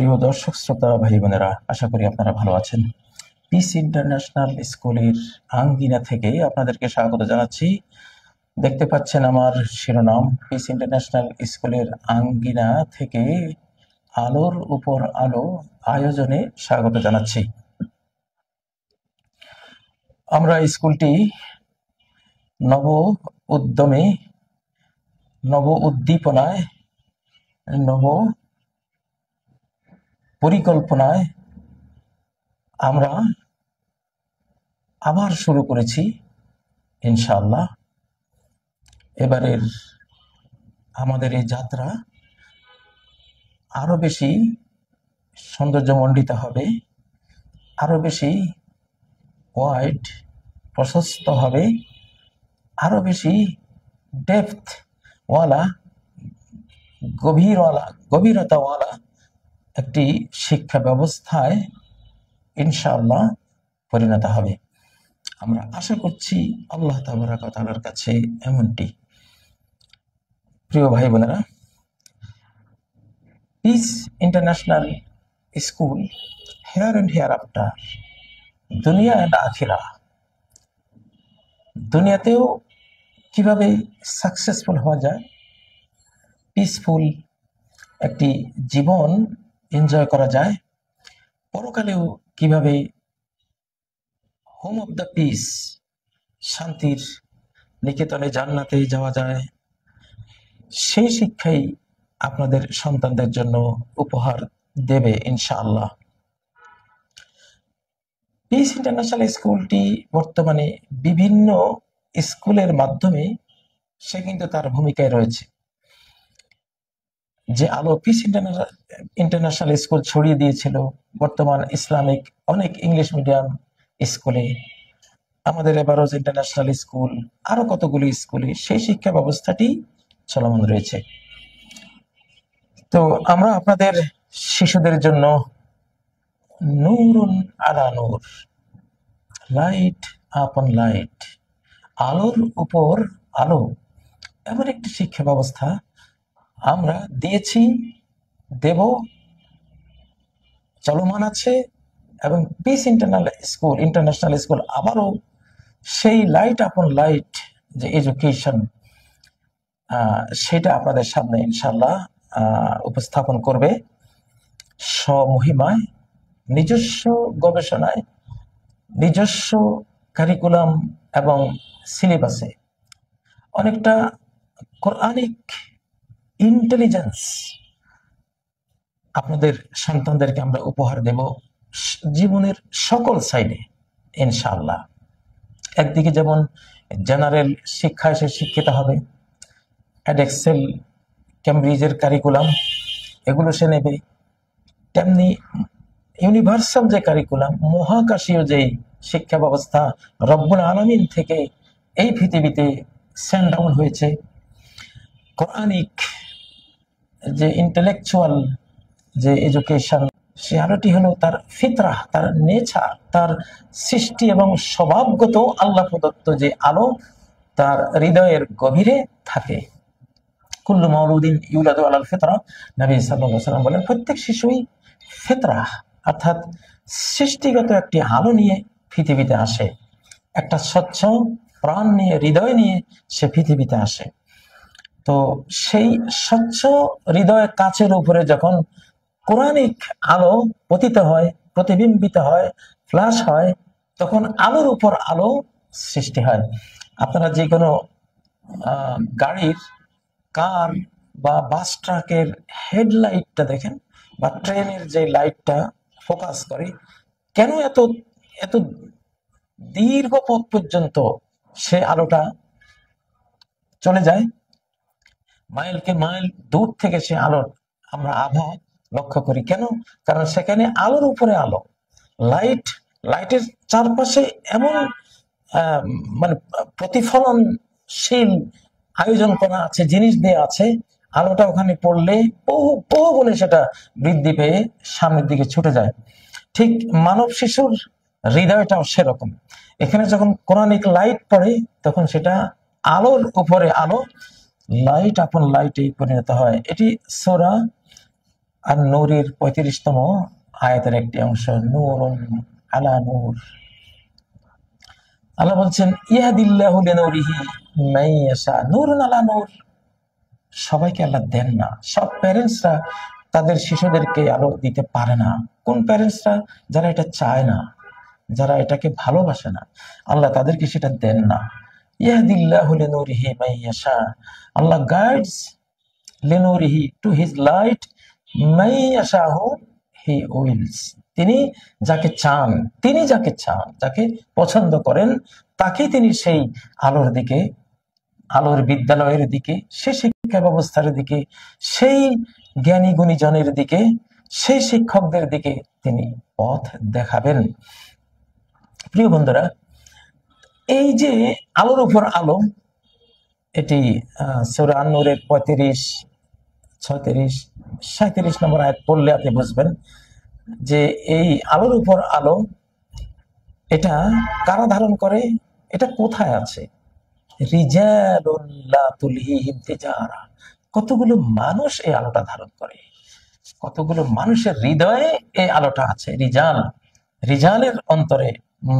প্রিয় দর্শক শ্রোতা ভাই বোনেরা, আশা করি আপনারা ভালো আছেন। পিস ইন্টারন্যাশনাল স্কুলের আঙ্গিনা থেকে আপনাদেরকে স্বাগত জানাচ্ছি। দেখতে পাচ্ছেন আমার শিরোনাম, পিস ইন্টারন্যাশনাল স্কুলের আঙ্গিনা থেকে আলোর উপর আলো আয়োজনে স্বাগত জানাচ্ছি। আমরা স্কুলটি নব উদ্যমে, নব উদ্দীপনায়, নব পরিকল্পনায় আমরা আবার শুরু করেছি ইনশাআল্লাহ। এবারের আমাদের এই যাত্রা আরো বেশি সৌন্দর্যমণ্ডিত হবে, আরো বেশি ওয়াইড, প্রশস্ত হবে, আরো বেশি ডেপথ ওয়ালা, গভীরতাওয়ালা একটি শিক্ষা ব্যবস্থায় ইনশাআল্লাহ পরিণত হবে। আমরা আশা করছি আল্লাহ তাবারাক ওয়া তাআলার কাছে এমনটি। প্রিয় ভাই বোনেরা, peace international school here and hereafter, দুনিয়া অ্যান্ড আখিরা, দুনিয়াতেও কিভাবে সাকসেসফুল হওয়া যায়, পিসফুল একটি জীবন এনজয় করা যায়, পরকালেও কিভাবে হোম অফ দ্য পিস, শান্তির নিকেতনে জান্নাতে যাওয়া যায়, সেই শিক্ষাই আপনাদের সন্তানদের জন্য উপহার দেবে ইনশাআল্লাহ। পিস ইন্টারন্যাশনাল স্কুলটি বর্তমানে বিভিন্ন স্কুলের মাধ্যমে সে কিন্তু তার ভূমিকায় রয়েছে। যে আলো পিস ইন্টারন্যাশনাল স্কুল ছড়িয়ে দিয়েছিল বর্তমান ইসলামিক অনেক ইংলিশ মিডিয়াম স্কুলে, আমাদের এবারোজ ইন্টারন্যাশনাল স্কুল, আরো কতগুলি স্কুলে সেই শিক্ষা ব্যবস্থাটি চলমান রয়েছে। তো আমরা আপনাদের শিশুদের জন্য নূরুন আলা নূর, লাইট আপন লাইট, আলোর উপর আলো, এমন একটি শিক্ষা ব্যবস্থা আমরা দিয়েছি, দেব, চলমান আছে। এবং পিস ইন্টারন্যাশনাল স্কুল আবারও সেই লাইট আপন লাইট যে এডুকেশন, সেটা আপনাদের সামনে ইনশাল্লাহ উপস্থাপন করবে স্বমহিমায়, নিজস্ব গবেষণায়, নিজস্ব কারিকুলাম এবং সিলেবাসে। অনেকটা কোরআনিক ইন্টেলিজেন্স আপনাদের সন্তানদেরকে আমরা উপহার দেব জীবনের সকল সাইডে ইনশাআল্লাহ। একদিকে যেমন জেনারেল শিক্ষায় সে শিক্ষিত হবে, এডেক্সেল, ক্যামব্রিজের কারিকুলাম এগুলো সে নেবে, তেমনি ইউনিভার্সাল যে কারিকুলাম, মহাকাশীয় যে শিক্ষা ব্যবস্থা রব্বুল আলামিন থেকে এই পৃথিবীতে সেন্ড ডাউন হয়েছে, কোরআনিক যে ইন্টেলেকচুয়াল যে এডুকেশন, সে আলোটি হলো তার ফিতরা, তার নেচার, তার সৃষ্টি এবং স্বভাবগত আল্লাহ প্রদত্ত যে আলো তার হৃদয়ের গভীরে থাকে। কুল্লু মাউলুদিন ইউলাদু আলাল ফিতরা, নবী সাল্লাল্লাহু আলাইহি ওয়াসাল্লাম বলেন, প্রত্যেক শিশুই ফিতরা অর্থাৎ সৃষ্টিগত একটি আলো নিয়ে পৃথিবীতে আসে, একটা স্বচ্ছ প্রাণ নিয়ে, হৃদয় নিয়ে সে পৃথিবীতে আসে। তো সেই স্বচ্ছ হৃদয় কাচের উপরে যখন কোরআনিক আলো পতিত হয়, প্রতিবিম্বিত হয়, ফ্ল্যাশ হয়, তখন আলোর উপর আলো সৃষ্টি হয়। আপনারা যে কোনো গাড়ির, কার বা বাস ট্রাকের হেডলাইটটা দেখেন, বা ট্রেনের যে লাইটটা ফোকাস করে, কেন এত এত দীর্ঘ পথ পর্যন্ত সে আলোটা চলে যায়, মাইলকে মাইল দূর থেকে সে আলোর আমরা আভা লক্ষ্য করি। কেন? কারণ সেখানে আলোর উপরে আলো, লাইটের চারপাশে এমন মানে প্রতিফলনশীল আয়োজন করা আছে, জিনিস দেয়া আছে, আলোটা ওখানে পড়লে বহু বহু গুণে সেটা বৃদ্ধি পেয়ে সামনের দিকে ছুটে যায়। ঠিক মানব শিশুর হৃদয়টাও সেরকম। এখানে যখন কোরআনিক লাইট পড়ে তখন সেটা আলোর উপরে আলো, লাইট আপন লাইটে পরিণত হয়। এটি সূরা আর নূরের 35তম আয়াতের একটি অংশ, নূরুন আলা নূর। আল্লাহ বলছেন ইয়াহদিল্লাহু লিনূরিহি মান ইয়াশা, নূরুন আলা নূর। সবাইকে আল্লাহ দেন না, সব প্যারেন্টসরা তাদের শিশুদেরকে আলো দিতে পারে না। কোন প্যারেন্টসরা? যারা এটা চায় না, যারা এটাকে ভালোবাসে না, আল্লাহ তাদেরকে সেটা দেন না। ইয়াহদিল্লাহু লিনূরিহি মান ইয়াশা, আল্লাহ গাইডস লিনূরিহি টু হিজ লাইট মান ইয়াশাহু হি উইলস, তিনি যাকে চান, তিনি যাকে চান, যাকে পছন্দ করেন, তাকে তিনি সেই আলোর দিকে, আলোর বিদ্যালয়ের দিকে, সেই শিক্ষা ব্যবস্থার দিকে, সেই জ্ঞানী গুণীজনের দিকে, সেই শিক্ষকদের দিকে তিনি পথ দেখাবেন। প্রিয় বন্ধুরা, এই যে আলোর উপর আলো, এটি সূরা আন-নূরের 35, 36, 37 নম্বর আয়াত পড়লে আপনি বুঝবেন যে এই আলোর উপর আলো এটা কারা ধারণ করে, এটা কোথায় আছে। রিজালুন লা তুলহিহিম তিজারা, কতগুলো মানুষ এই আলোটা ধারণ করে, কতগুলো মানুষের হৃদয়ে এই আলোটা আছে। রিজাল, রিজালের অন্তরে,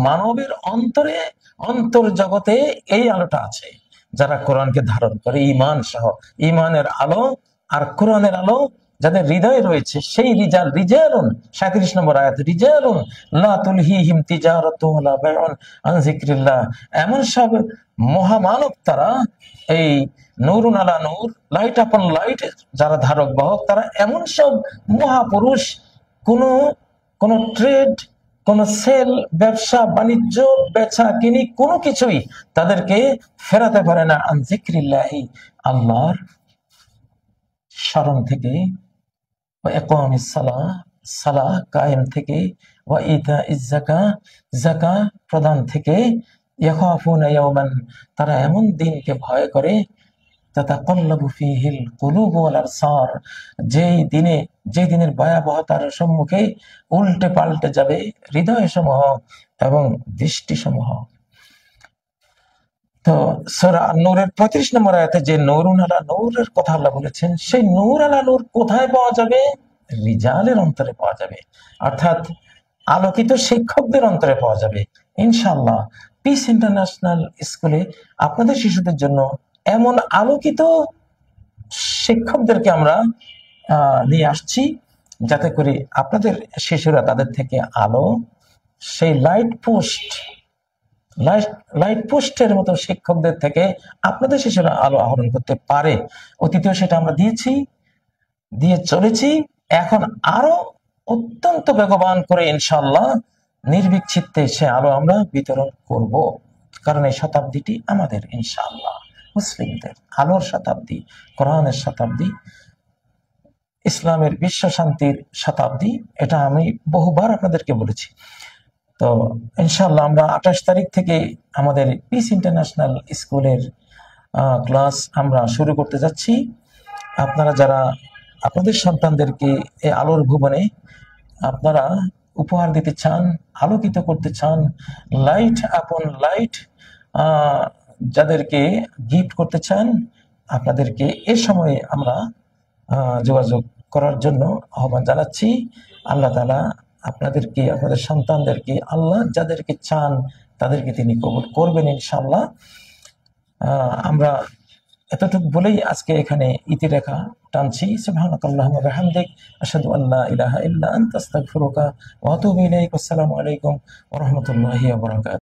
মানবের অন্তরে, অন্তর জগতে এই আলোটা আছে, যারা কোরআনকে ধারণ করে ঈমান সহ। ঈমানের আলো আর কোরআনের আলো যাদের হৃদয়ে রয়েছে, সেই রিজাল, রিজালুন 37 নম্বর আয়াত, রিজালুন লা তুলহিহিম তিজারাতুন ওয়ালা বাইউন আন যিকরিল্লাহ, এমন সব মহামানব তারা, এই নূরুন আলা নূর, লাইট আপন লাইট যারা ধারক বাহক, তারা এমন সব মহাপুরুষ, কোন ট্রেড, কোন সেল, ব্যবসা বাণিজ্য, বেচা কিনি, কোনো কিছুই তাদেরকে ফেরাতে পারে না আন যিকরিল্লাহি, আল্লাহর স্মরণ থেকে, ওয়া ইকামিস সালাহ, সালাহ কায়েম থেকে, ওয়া ইতাইজ যাকাত, যাকাত প্রদান থেকে, ইয়াখাফুনা ইয়াওমান, তারা এমন দিনকে ভয় করে, তাতাকাল্লাবু ফীহিল কুলুব ওয়াল আবসার, যে দিনের ভয়াবহতার সম্মুখে উল্টে পাল্টে যাবে হৃদয় সমূহ এবং দৃষ্টি সমূহ। তো সূরা আন-নূরের 35 নম্বর আয়াতে যে নূরুন আলা নূরের কথা আল্লাহ বলেছেন, সেই নূর আলা নূর কোথায় পাওয়া যাবে? রিজালের অন্তরে পাওয়া যাবে, অর্থাৎ আলোকিত শিক্ষকদের অন্তরে পাওয়া যাবে। ইনশাআল্লাহ পিস ইন্টারন্যাশনাল স্কুলে আপনাদের শিশুদের জন্য এমন আলোকিত শিক্ষকদেরকে আমরা নিয়ে আসছি, যাতে করে আপনাদের শিশুরা তাদের থেকে আলো, সেই লাইট পোস্টের মতো শিক্ষকদের থেকে আপনাদের শিশুরা আলো আহরণ করতে পারে। অতীতেও সেটা আমরা দিয়ে চলেছি, এখন আরো অত্যন্ত বেগবান করে ইনশাআল্লাহ নির্বিচ্ছিন্তে সে আলো আমরা বিতরণ করব। কারণ এই শতাব্দীটি আমাদের, ইনশাআল্লাহ মুসলিমদের আলোর শতাব্দী, কোরআনের শতাব্দী, ইসলামের বিশ্ব শান্তির শতাব্দী। এটা আমি বহুবার আপনাদেরকে বলেছি। তো ইনশাআল্লাহ আমরা 28 তারিখ থেকে আমাদের পিস ইন্টারন্যাশনাল স্কুলের ক্লাস আমরা শুরু করতে যাচ্ছি। আপনারা যারা আপনাদের সন্তানদেরকে এই আলোর ভুবনে আপনারা উপহার দিতে চান, আলোকিত করতে চান, লাইট আপন লাইট যাদেরকে গিফট করতে চান, আপনাদেরকে এ সময়ে আমরা যোগাযোগ করার জন্য আহ্বান জানাচ্ছি। আল্লাহ তাআলা আপনাদেরকে, আপনাদের সন্তানদেরকে, আল্লাহ যাদেরকে চান তাদেরকে তিনি কবুল করবেন ইনশাআল্লাহ। আমরা এতটুকু বলেই আজকে এখানে ইতিরেখা টানছি। সুবহানাকাল্লাহুম্মা ওয়া বিহামদিক, আশহাদু আল্লা ইলাহা ইল্লা আনতা, আস্তাগফিরুকা ওয়া আতুবু ইলাইক। আসসালামু আলাইকুম ওয়া রাহমাতুল্লাহি ওয়া বারাকাতুহু।